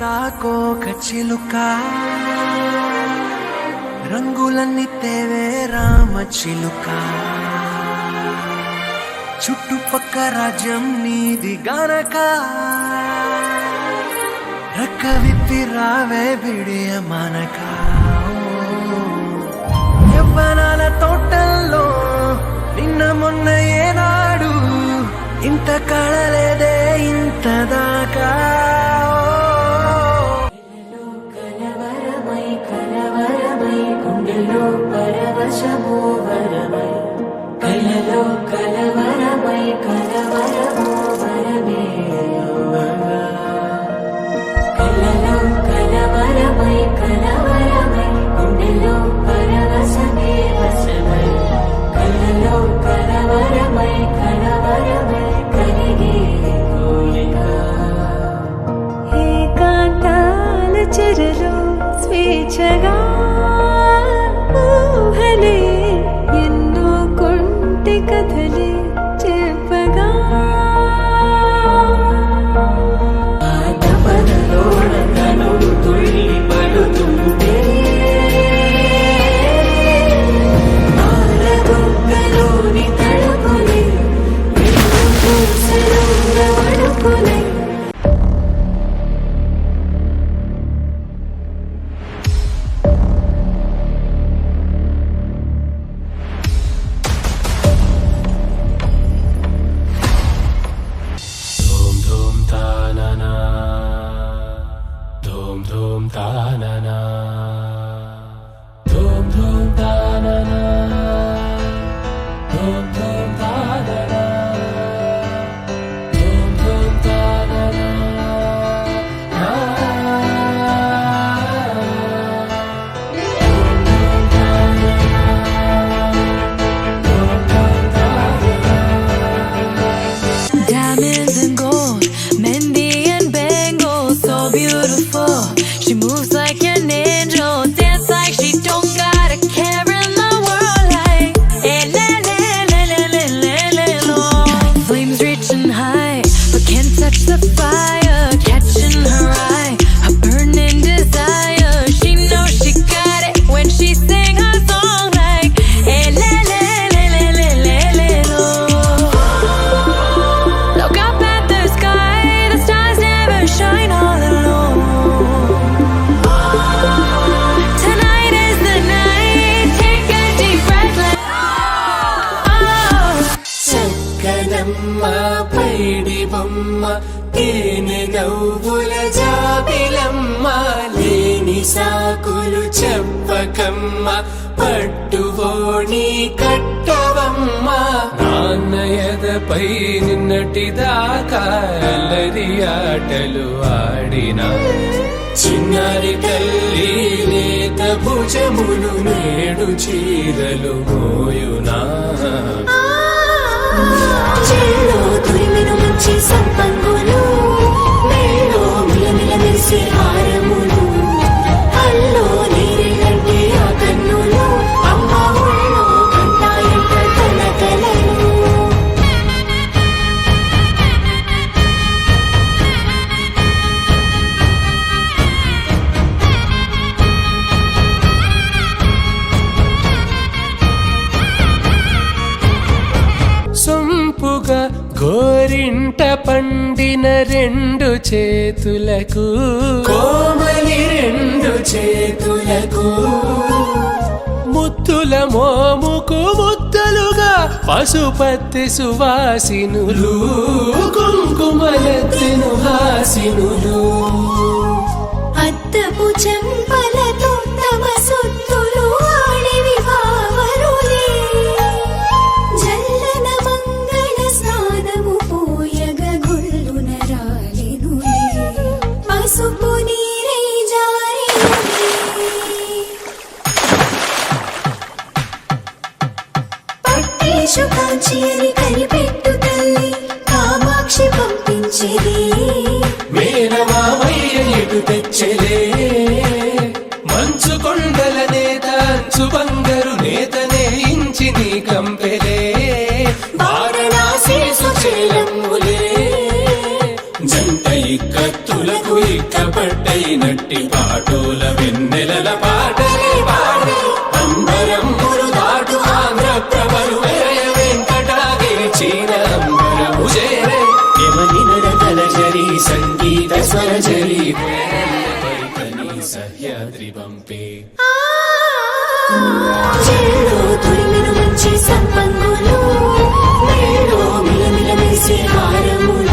సీతాకోక చిలుక రంగులన్నీ తేవే రామ చిలుక చుట్టుపక్క రాజ్యం నీది గనక రక్క విప్పి రావే బిడియ మనక యవ్వనాల తోటల్లో నిన్న మొన్న ఏనాడు ఇంత కళలేదే ఇంత దాకా పరవశమో వరమై కలలో కలవరమై కలవరమో వరమే కలలో కలవరమై కలవరమై గుండెలో పరవశమే వశమై కలలో కలవరమై కలవరమై కలిగే కోరిక ఏకాంతాల చెరలో స్వేచ్ఛగా ఎన్నో కొంటి కథలే చెప్పగా తపనలోనూ తుళ్ళి పడుతుంటే నాలుగులోని తడుపులే వడుకులే Dhum ta-na-na, dhum dhum ta-na-na, dhum dhum ta-na-na, dhum dhum ta-na-na, diamonds and gold, Mendy and bangles, so beautiful. She moves like an angel, dance like she don't got a care in the world. Like, eh, le, le, le, le, le, le, le, lo. Flames reaching high, but can't touch the fire, catching her eye, a burning desire. She knows she got it when she sing her song. Like, eh, le, le, le, le, le, le, le, lo. Look up at the sky, the stars never shine all alone. Tonight is the night, take a deep breath, let చక్కనమ్మ పైడి బొమ్మ తేనె నవ్వుల జాబిలమ్మ లేని సాకులు చెప్పకమ్మ పట్టువోణి కట్టవమ్మ నాన్నయదపై నిన్నటిదాకా అల్లరి ఆటలు ఆడినా చిన్నారి తల్లి లేత భుజములు నేడు చీరలు మోయునా చెల్లో తురిమిను మంచి సంపంగులు మేలో మిలమిల మెరిసే హారములు అల్లో నీరెళ్ళంటే ఆ కన్నులు అమ్మ ఒళ్ళో కంటాయంట తన కలలు సొంపుగా గోరింట పండిన రెండు చేతులకు కోమలి రెండు చేతులకు ముద్దుల మోముకు ముద్దలుగా పశుపత్తి సువాసినులు కుంకుమలెత్తిను హాసినులు అద్దపు చెంపలతో తమ సొత్తులు ఆడివి భావరులే జల్లన మంగళ స్నానము పోయగ గొల్లున రాలెనులే పసుపు నీరై జారినులే పట్టేషు కాంచి అని కనిపెట్టు తల్లి కామాక్షి పంపించిది మేనమామయ్య ఎటు తెచ్చలే మంచు కొండల నేత అంచు బంగారు నేతనే ఇంచి నీ కంపెలే వారణాసి సుచేలమ్ములే జంట ఇక్కత్తులకు ఇక్కపడ్డ పల్లవుల వెన్నెలల పాటలే పాడే అంబరములు దాటు ఆంధ్ర ప్రభలు వేయ వెంకటాగిరి చీర అంబరము చేరే యమని నడకల జరి సంగీత స్వర జరి పరితని సహ్యాద్రి పంపే చెల్లో తొడిమెను మంచి సంపంగులు మేలో మిలమిల మెరిసే హారములు